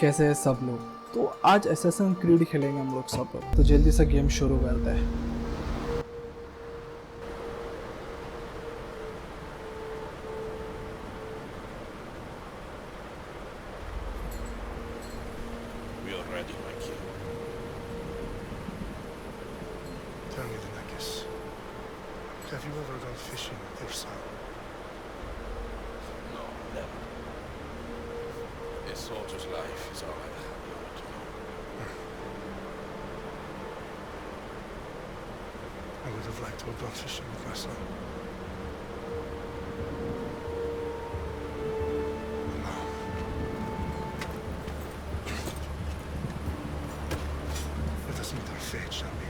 कैसे है सब लोग। तो आज एसेसिन क्रीड खेलेंगे हम लोग सब लोग। तो जल्दी से गेम शुरू करते हैं। We are ready, my king. Tell me, Leonidas, have you ever gone fishing with your son? No, never. A soldier's life is all I have the honor to know. I would have liked to have gone fishing with my son. No. Let us meet our fate, shall we?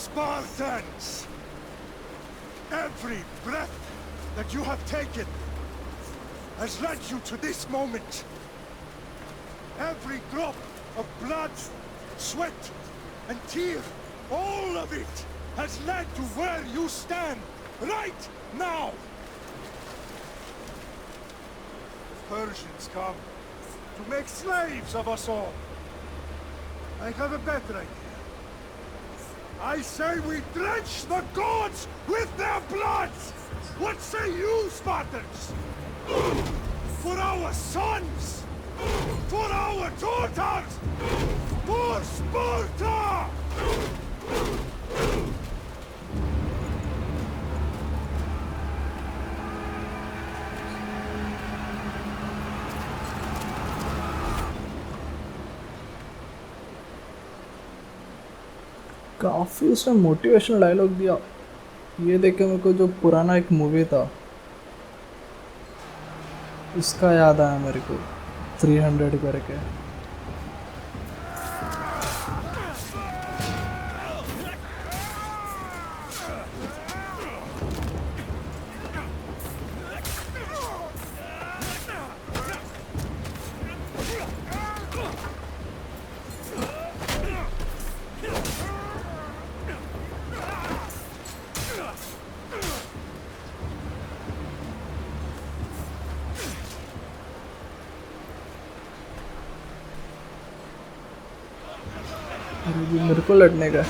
Spartans! Every breath that you have taken has led you to this moment. Every drop of blood, sweat, and tear, all of it has led to where you stand right now. The Persians come to make slaves of us all. I have a better idea. I say we drench the gods with their blood! What say you, Spartans? For our sons! For our daughters! For Sparta! काफ़ी उसने motivational dialogue दिया। ये देख के मेरे को जो पुराना एक मूवी था उसका याद आया मेरे को, 300 करके। मेरे को लड़ने का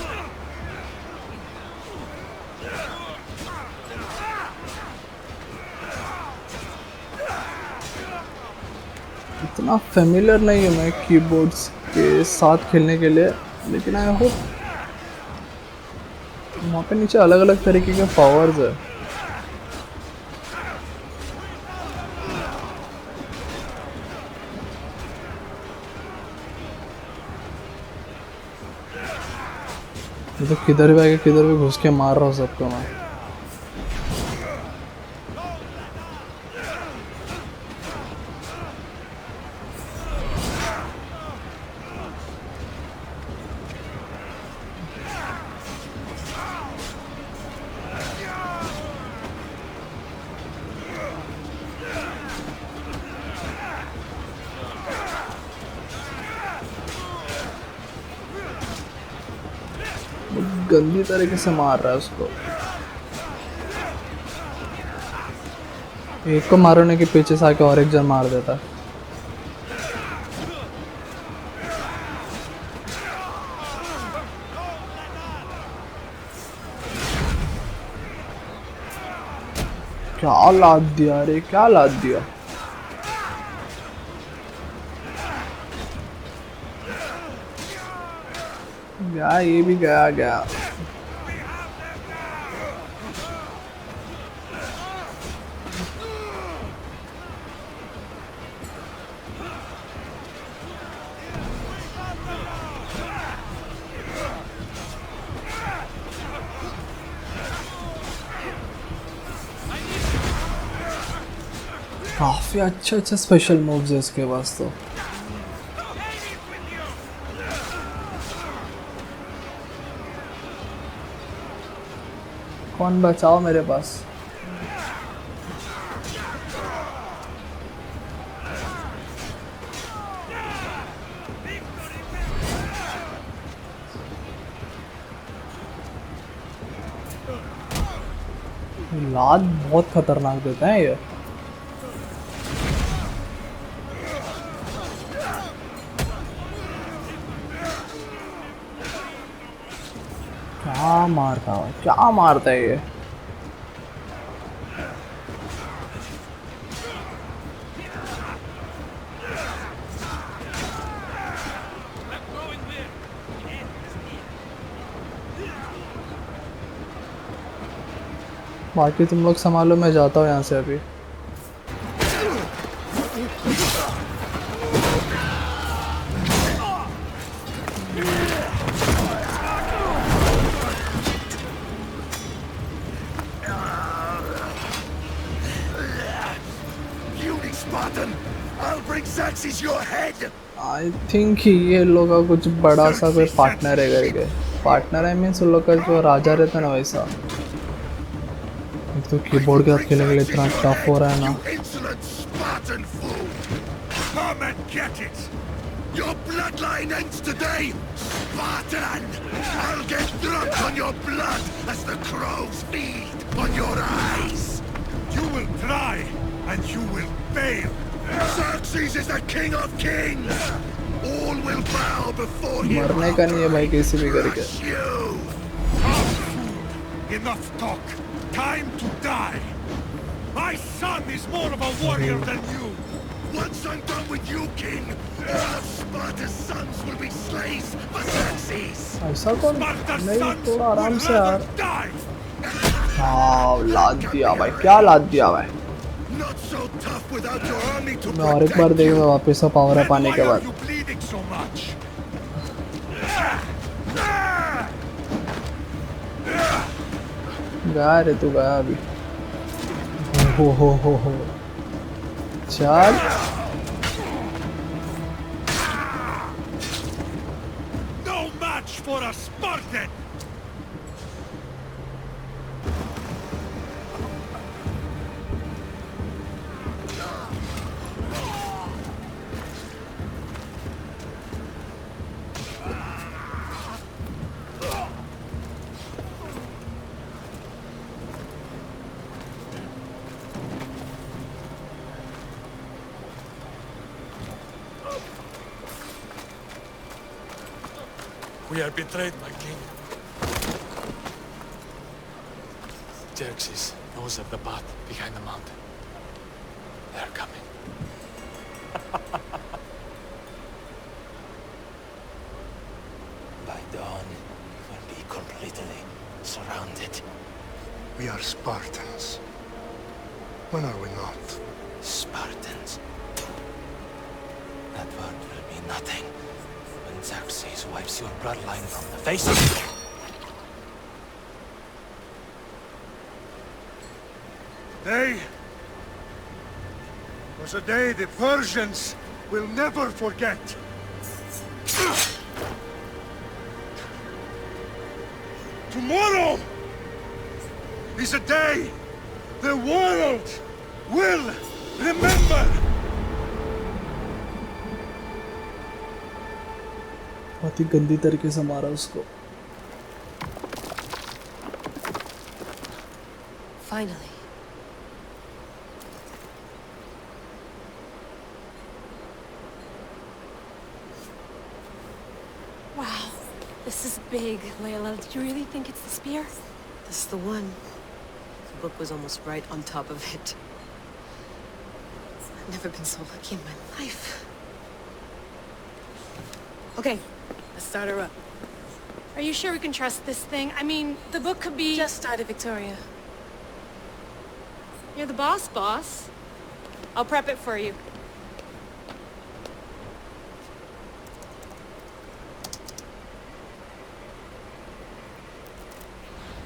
इतना फेमिलियर नहीं हूँ मैं कीबोर्ड्स के साथ खेलने के लिए, लेकिन आई होप वहाँ पे नीचे अलग अलग तरीके के पावर्स है। तो किधर भी आके किधर भी घुस के मार रहा हूँ सबको मैं। गंदी तरीके से मार रहा है उसको। एक को मारने के पीछे से आके और एक जन मार देता। क्या लाद दिया रे, क्या लाद दिया। गया, ये भी गया। काफी अच्छे स्पेशल मूव्स है इसके पास तो। कौन बचाओ मेरे पास। लात बहुत खतरनाक देता है ये। क्या मारता है ये। बाकी तुम लोग संभालो, मैं जाता हूँ यहाँ से अभी। Spartan, I'll bring Xerxes your head. I think ये लोग का कुछ बड़ा सा कोई पार्टनर है करके। पार्टनर आई मीन्स उन लोग का जो राजा रहता है ना वैसा। एक तो कीबोर्ड के साथ खेलने के लिए इतना टफ हो रहा है ना। Insolent Spartan fool! Come and get it! Your bloodline ends today, Spartan! I'll get drunk on your blood as the crows feed on your eyes! You will try, and you will fail! Xerxes is the king of kings! All will bow before him! मरने का नहीं है भाई किसी भी करके। Enough talk! Time to die! My son is more of a warrior than you! Once I'm done with you, king, all of Sparta's sons will be slaves for Xerxes! ऐसा कौन नहीं, थोड़ा आराम से यार। Die! हाँ लाद दिया भाई, क्या लाद दिया भाई। Not so tough without your army to मैं और एक बार देखूंगा वापस से पावर अप आने के बाद। you bleeding so much? गया रे तू, गया अभी। हो चल। No match for a Spartan! We are betrayed, my king. Xerxes knows of the path behind the mountain. They are coming. By dawn, we'll be completely surrounded. We are Spartans. When are we not? Spartans. That word will mean nothing when Xerxes wipes your bloodline from the face of it. Day was a day the Persians will never forget. Tomorrow is a day the world will remember. बहुत ही गंदी तरीके से मारा उसको। Finally. Wow, this is big, Layla. Do you really think it's the spear? This is the one. The book was almost right on top of it. I've never been so lucky in my life. Okay, let's start her up. Are you sure we can trust this thing? I mean, the book could be... Just started, Victoria. You're the boss, boss. I'll prep it for you.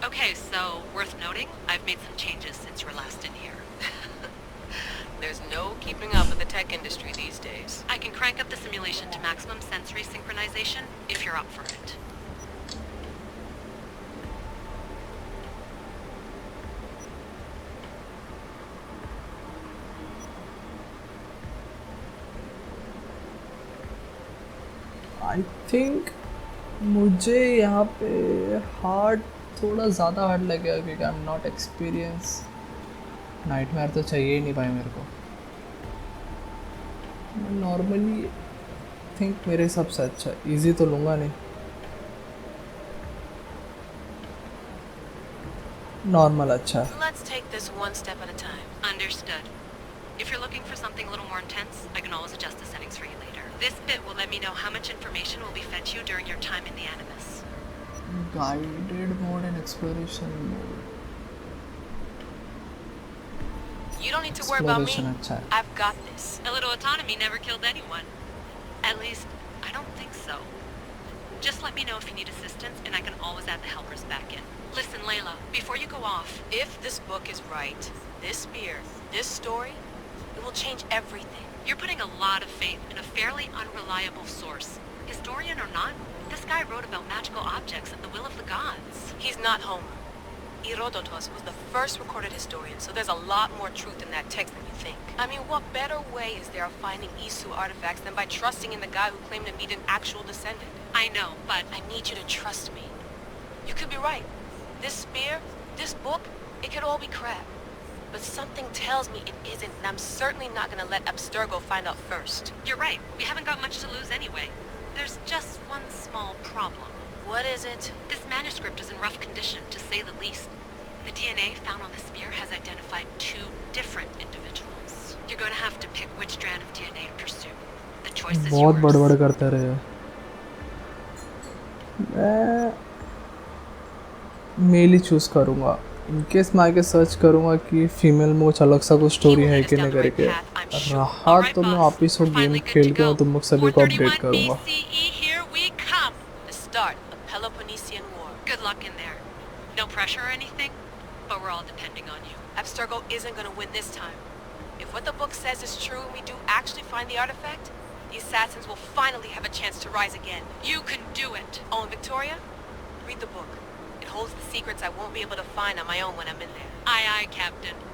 Okay, so, worth noting, I've made some changes since you were last in here. There's no keeping up with the tech industry these days. I can crank up the simulation to maximum sensory synchronization, if you're up for it. I think मुझे यहाँ पे heart थोड़ा ज़्यादा hard लगेगा क्योंकि I am not experience. Nightmare तो चाहिए ही नहीं भाई मेरे को। मैं नॉर्मली थिंक मेरे हिसाब से अच्छा है, ईजी तो लूँगा नहीं, नॉर्मल अच्छा है। Let's take this one step at a time. Understood. If you're looking for something a little more intense, I can always adjust the settings for you later. This bit will let me know how much information will be fed to you during your time in the Animus. Guided mode and exploration mode. You don't need to worry about me. Exploration अच्छा है। I've got this. A little autonomy never killed anyone. At least, I don't think so. Just let me know if you need assistance, and I can always add the helpers back in. Listen, Layla, before you go off, If this book is right, this spear, this story, it will change everything. you're putting a lot of faith in a fairly unreliable source. Historian or not, this guy wrote about magical objects and the will of the gods. He's not Homer. Herodotus was the first recorded historian, so there's a lot more truth in that text than you think. I mean, what better way is there of finding Isu artifacts than by trusting in the guy who claimed to meet an actual descendant? I know, but I need you to trust me. You could be right. This spear, this book, it could all be crap. But something tells me it isn't, and I'm certainly not gonna let Abstergo find out first. you're right. We haven't got much to lose anyway. There's just one small problem. What is it? This manuscript is in rough condition, to say the least. The DNA found on the spear has identified 2 different individuals. You're going to have to pick which strand of DNA to pursue. The choice is बहुत yours. बड़बड़ करते रहे। मैं mail ही choose करूँगा। In case मैं आगे search करूँगा कि female में कुछ अलग सा कुछ स्टोरी है कि नहीं करके, रहा तो मैं वापिस वो गेम खेल के मैं तुम लोग सभी को अपडेट करूँगा। BCE, here we come. The start of Peloponnesian War. Good luck in there. No pressure or anything, but we're all depending on you. Abstergo isn't gonna win this time. If what the book says is true and we do actually find the artifact, the assassins will finally have a chance to rise again. You can do it. Oh, and Victoria? Read the book. It holds the secrets I won't be able to find on my own when I'm in there. Aye, aye, Captain.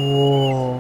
Oh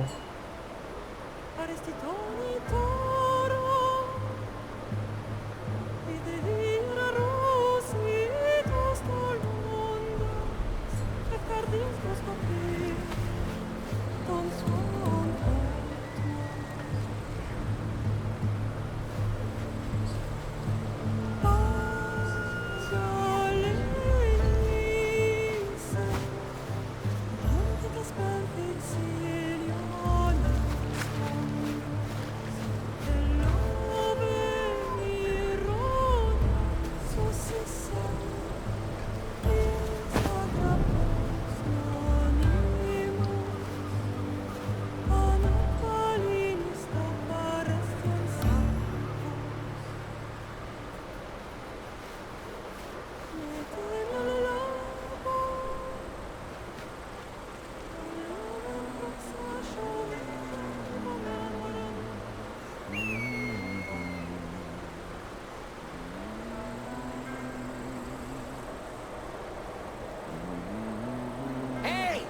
Hey!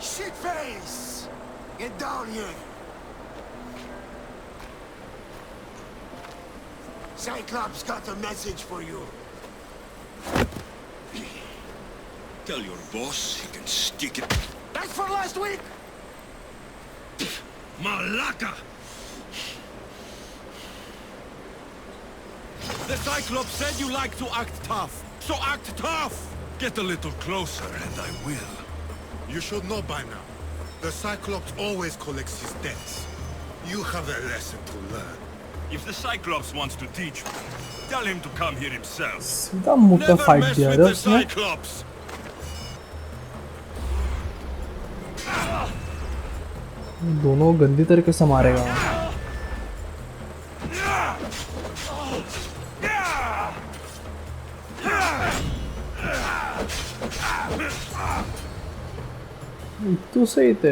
Shitface! Get down here! Cyclops got a message for you. Tell your boss he can stick it. That's for last week! Malaka! The Cyclops said you like to act tough. So act tough! Get a little closer and I will. You should know by now. The Cyclops always collects his debts. You have a lesson to learn. If the Cyclops wants to teach me, tell him to come here himself. सीधा मुंह पे Never fight mess दिया with था the उसने। Cyclops! दोनों गंदी तरीके से मारेगा। तू सही थे।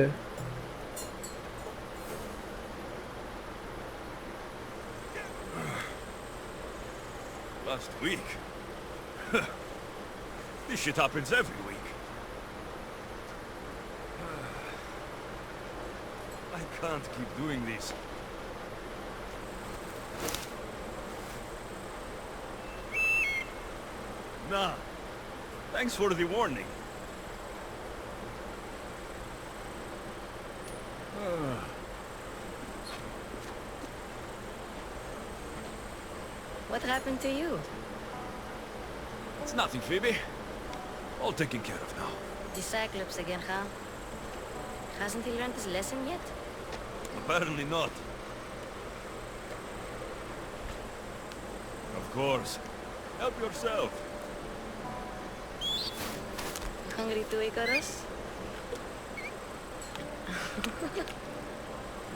Last week? This shit happens every week. I can't keep doing this. Nah. Thanks for the warning. What happened to you? It's nothing, Phoebe. All taken care of now. The Cyclops again, huh? Hasn't he learned his lesson yet? Apparently not. Of course. Help yourself. Hungry too, Icarus?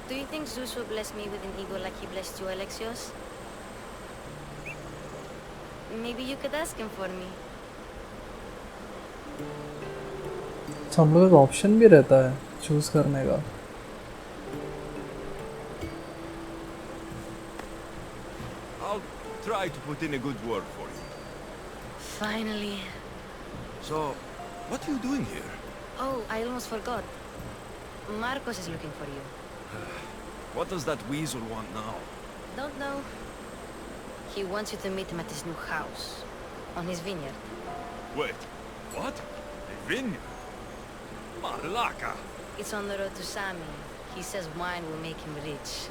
Do you think Zeus will bless me with an ego like he blessed you, Alexios? Maybe you could ask him for me. अच्छा हम लोग का option भी रहता है choose करने का. I'll try to put in a good word for you. Finally. So, what are you doing here? Oh, I almost forgot. Marcos is looking for you. What does that weasel want now? Don't know. He wants you to meet him at his new house. On his vineyard. Wait, what? A vineyard? Marlaka! It's on the road to Sami. He says wine will make him rich.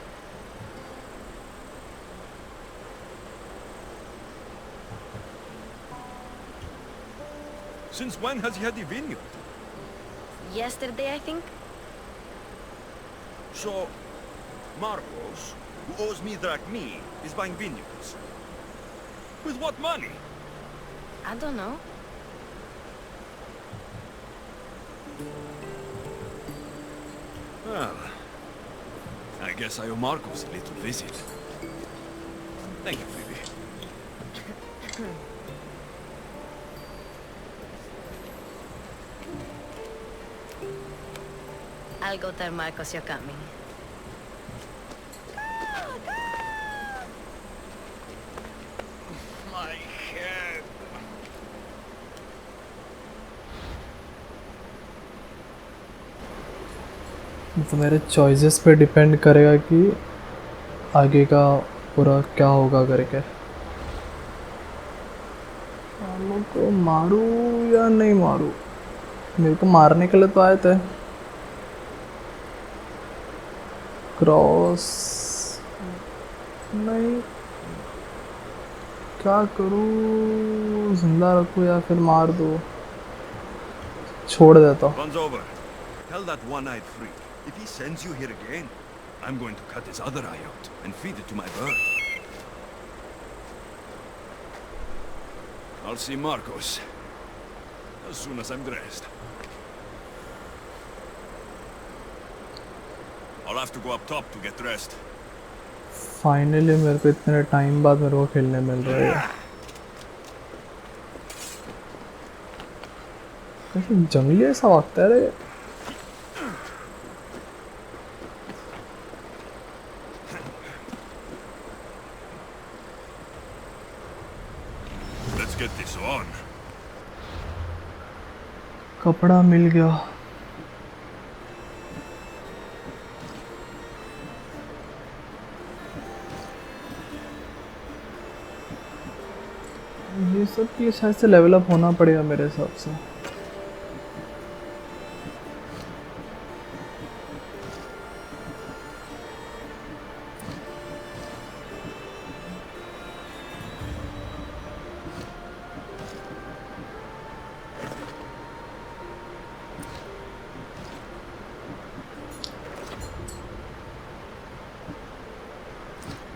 Since when has he had a vineyard? Yesterday, I think? So, Marcos, who owes me drachmi, is buying vineyards. With what money? I don't know. Well, I guess I owe Marcos a little visit. Thank you, Phoebe. I'll go tell Marcos you're coming. My head. तो मेरे choices पे depend करेगा कि आगे का पूरा क्या होगा करके. हम लोग को मारूं या नहीं मारूं? मेरे को मारने के लिए तो आए थे. क्रॉस नहीं. क्या करूं? जिंदा रखूं या फिर मार दूं? छोड़ देता हूँ. One's over. Tell that one-eyed freak. If he sends you here again, I'm going to cut his other eye out and feed it to my bird. I'll see Marcos as soon as I'm dressed. I'll have to go up top to get dressed. Finally मेरे को इतने time बाद मेरे को खेलने मिल रहा है. कैसे जंगली ऐसा भागता है रे. Let's get this on. कपड़ा मिल गया. ये सब की शायद से लेवल अप होना पड़ेगा मेरे हिसाब से.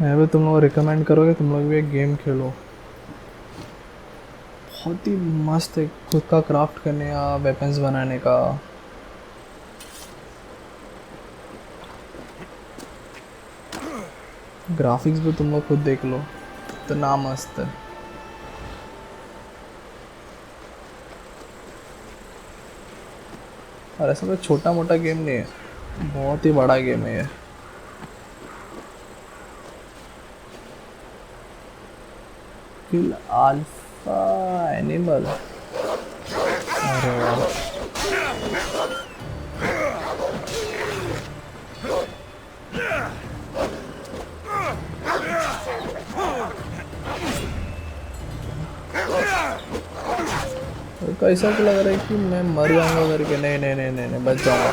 मैं भी तुम लोग को रिकमेंड करोगे तुम लोग भी एक गेम खेलो. बहुत ही मस्त है खुद का क्राफ्ट करने का वेपन्स बनाने का. ग्राफिक्स भी तुम लोग खुद देख लो इतना मस्त है. और ऐसा कोई छोटा मोटा गेम नहीं है. बहुत ही बड़ा गेम है ये. किल अल्फा एनिमल। अरे वाह, कैसा तो लग रहा है कि मैं मर जाऊंगा करके। नहीं नहीं नहीं नहीं, नहीं बच जाऊंगा।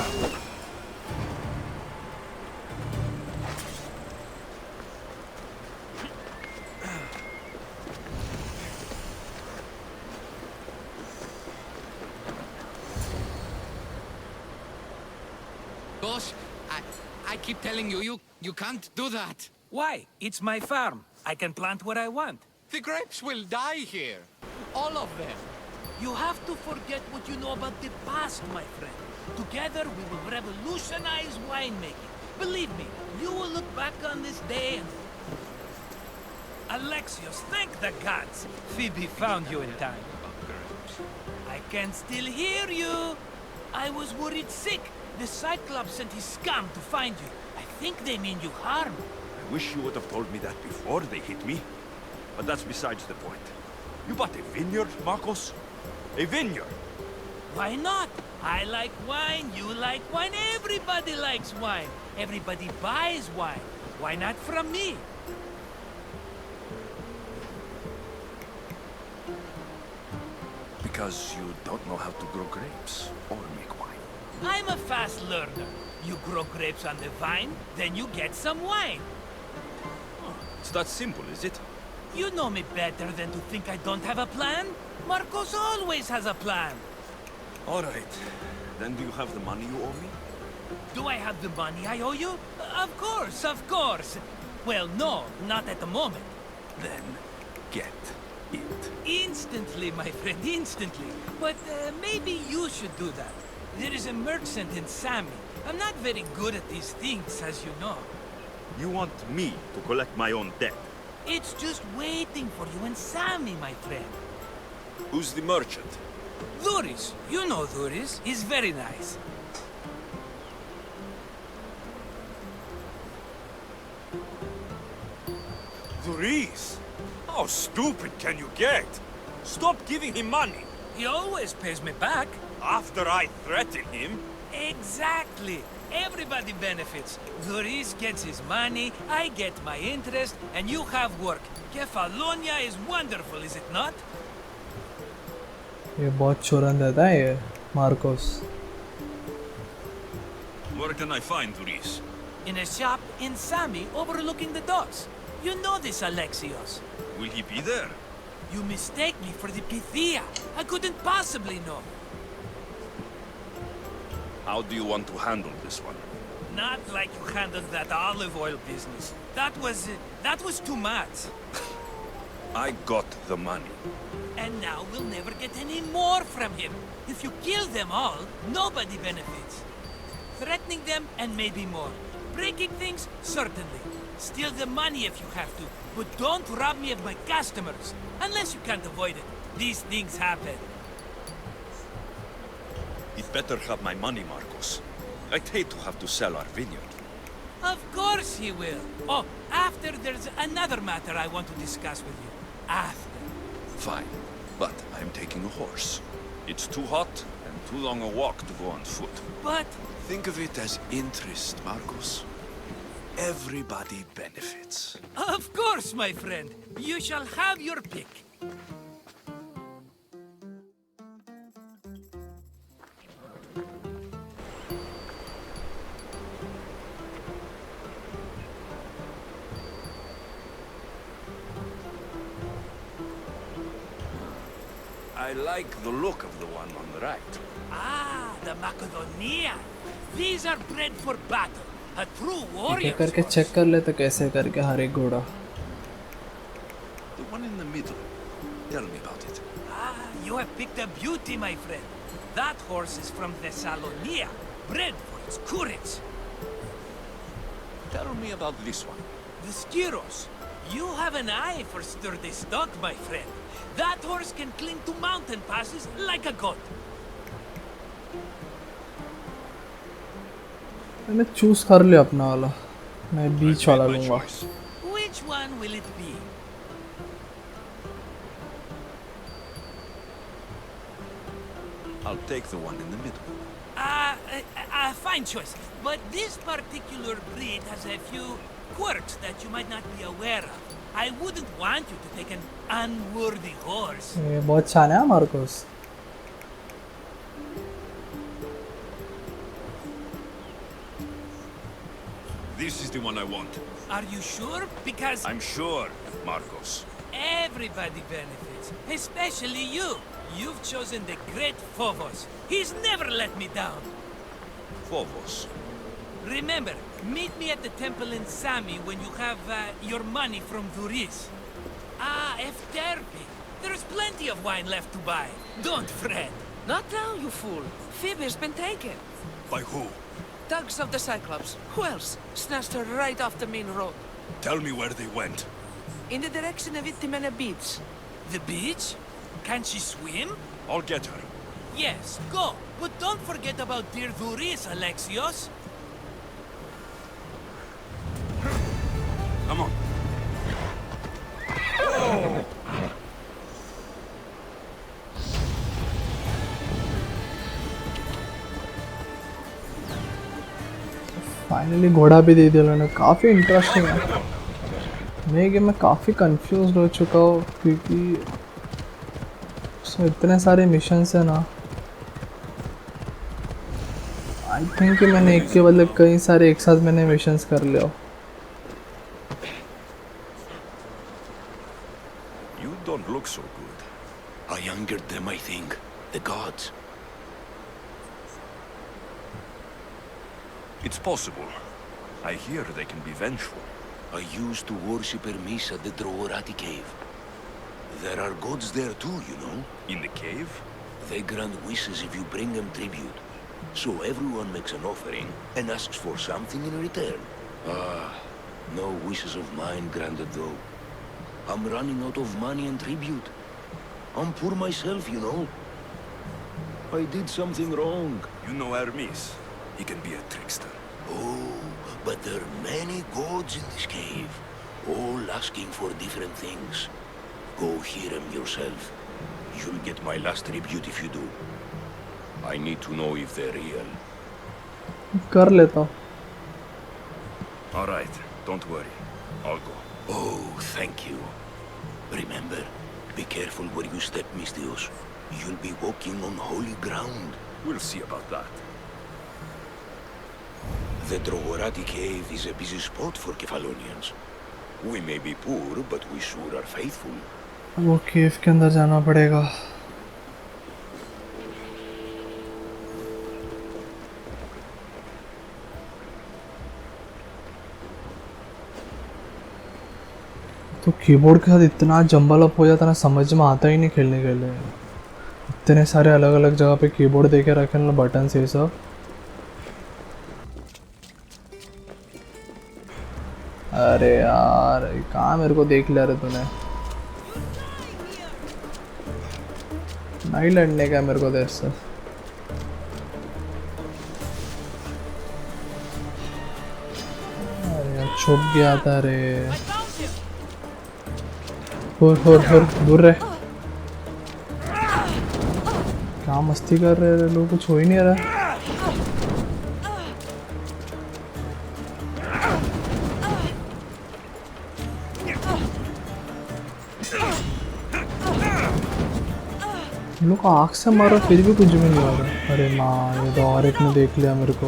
Boss, I keep telling you can't do that. Why? It's my farm. I can plant what I want. The grapes will die here. All of them. You have to forget what you know about the past, my friend. Together we will revolutionize winemaking. Believe me, you will look back on this day and... Alexios, thank the gods! Phoebe found you in time. I can still hear you! I was worried sick. The Cyclops sent his scum to find you. I think they mean you harm. I wish you would have told me that before they hit me. But that's besides the point. You bought a vineyard, Marcos? A vineyard? Why not? I like wine, you like wine, everybody likes wine. Everybody buys wine. Why not from me? Because you don't know how to grow grapes or make wine. I'm a fast learner. You grow grapes on the vine, then you get some wine. It's that simple, is it? You know me better than to think I don't have a plan. Marcos always has a plan. All right. Then do you have the money you owe me? Do I have the money I owe you? Of course, of course. Well, no, not at the moment. Then get it. Instantly, my friend, instantly. But maybe you should do that. There is a merchant in Sami. I'm not very good at these things, as you know. You want me to collect my own debt? It's just waiting for you in Sami, my friend. Who's the merchant? Dhuris. You know Dhuris. He's very nice. Dhuris? How stupid can you get? Stop giving him money. He always pays me back. After I threaten him? Exactly. Everybody benefits. Dhuris gets his money, I get my interest, and you have work. Kefalonia is wonderful, is it not? ये बहुत चुरंद है ये Marcos. Where can I find Dhuris? In a shop in Sami overlooking the docks. You know this, Alexios. Will he be there? You mistake me for the Pythia. I couldn't possibly know. How do you want to handle this one? Not like you handled that olive oil business. That was too much. I got the money. And now we'll never get any more from him. If you kill them all, nobody benefits. Threatening them, and maybe more. Breaking things, certainly. Steal the money if you have to, but don't rob me of my customers. Unless you can't avoid it. These things happen. He'd better have my money, Marcos. I'd hate to have to sell our vineyard. Of course he will. Oh, after there's another matter I want to discuss with you. After. Fine, but I'm taking a horse. It's too hot and too long a walk to go on foot. But... Think of it as interest, Marcos. Everybody benefits. Of course, my friend. You shall have your pick. I like the look of the one on the right. Ah, the Macedonia. These are bred for battle. A true warrior. करके check कर ले तो कैसे करके हर एक घोड़ा। The one in the middle. Tell me about it. Ah, you have picked a beauty, my friend. That horse is from Thessalonia, bred for its courage. Tell me about this one. The Skiros. You have an eye for sturdy stock, my friend. That horse can cling to mountain passes like a goat. मैंने choose कर लिया अपना वाला। मैं बीच वाला लूँगा। Which one will it be? I'll take the one in the middle. Fine choice. But this particular breed has a few quirks that you might not be aware of. I wouldn't want you to take an unworthy horse. ये बहुत शान है Marcos. This is the one I want. Are you sure? Because I'm sure, Marcos. everybody benefits, especially you. You've chosen the great Phobos. He's never let me down. Phobos. Remember, meet me at the temple in Sami when you have your money from Duris. Efterpi. There's plenty of wine left to buy. Don't fret. Not now, you fool. Phoebe's been taken. By who? Thugs of the Cyclops. Who else? Snatched her right off the main road. Tell me where they went. In the direction of Itimena Beach. The beach? Can she swim? I'll get her. Yes, go. But don't forget about dear Duris, Alexios. Come on. Finally घोड़ा भी दे दिया उन्होंने. काफ़ी interesting है. मैं game में काफ़ी confuse हो चुका हूँ क्योंकि उसमें इतने सारे मिशंस हैं ना. आई थिंक कि मैंने एक के बदले कई सारे एक साथ मैंने मिशंस कर लिया. You don't look so good. I angered them, I think. The gods. It's possible. I hear they can be vengeful. I used to worship Hermes at the Drogorati cave. There are gods there too, you know. In the cave? They grant wishes if you bring them tribute. So everyone makes an offering and asks for something in return. No wishes of mine granted though. I'm running out of money and tribute. I'm poor myself, you know. I did something wrong. You know Hermes. He can be a trickster. Oh, but there are many gods in this cave, all asking for different things. Go hear them yourself. You'll get my last tribute if you do. I need to know if they're real. कर लेता हूँ. All right, don't worry. I'll go. Oh, thank you. Remember, be careful where you step, Mistios. You'll be walking on holy ground. We'll see about that. The Drogorati cave is a busy spot for Kefalonians. We may be poor, but we sure are faithful. वो केव के अंदर जाना पड़ेगा. तो keyboard के साथ इतना jumble up हो जाता ना, समझ में आता ही नहीं खेलने के लिए. इतने सारे अलग अलग जगह पे कीबोर्ड देके रखे ना, बटन से सब. अरे यार कहाँ मेरे को देख लिया रे तूने. नहीं लड़ने का मेरे को देर से. अरे यार छुप गया था रे. हो दूर रहे. क्या मस्ती कर रहे लोग, कुछ हो ही नहीं रहा. लोग आँख से मारो फिर भी कुछ भी नहीं हो रहा. अरे माँ, ये तो और एक ने देख लिया मेरे को.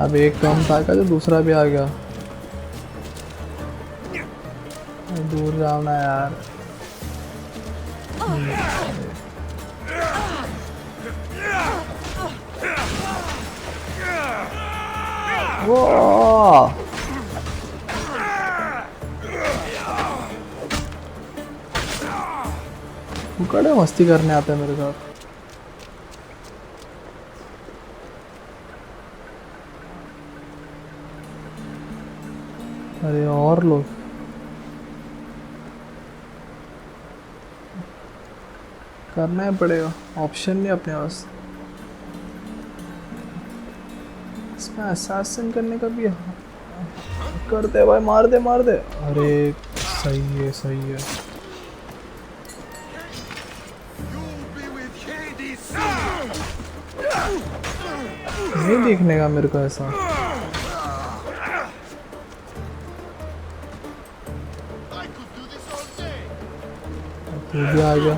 अब एक कम था क्या, तो दूसरा भी आ गया. दूर जाओ ना यार. वो कड़े मस्ती करने आते हैं मेरे साथ. अरे और लोग करना ही पड़ेगा, ऑप्शन नहीं अपने पास. इसमें असैसिन करने का भी करते भाई. मार दे. अरे सही है. You'll be with Hades नहीं देखने का मेरे को ऐसा। तू भी आ गया।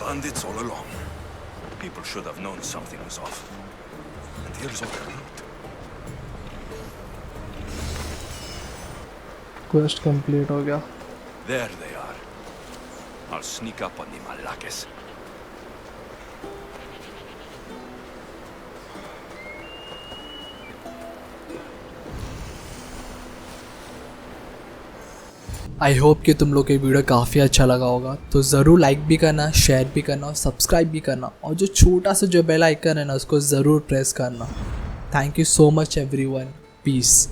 Bandits all along. People should have known something was off. And here's all their loot. Quest complete हो गया। There they are. I'll sneak up on the Malakes. I hope कि तुम लोग के वीडियो काफ़ी अच्छा लगा होगा, तो ज़रूर लाइक भी करना, शेयर भी करना और सब्सक्राइब भी करना, और जो छोटा सा जो बेल आइकन है ना उसको ज़रूर प्रेस करना। Thank you so much everyone, piece.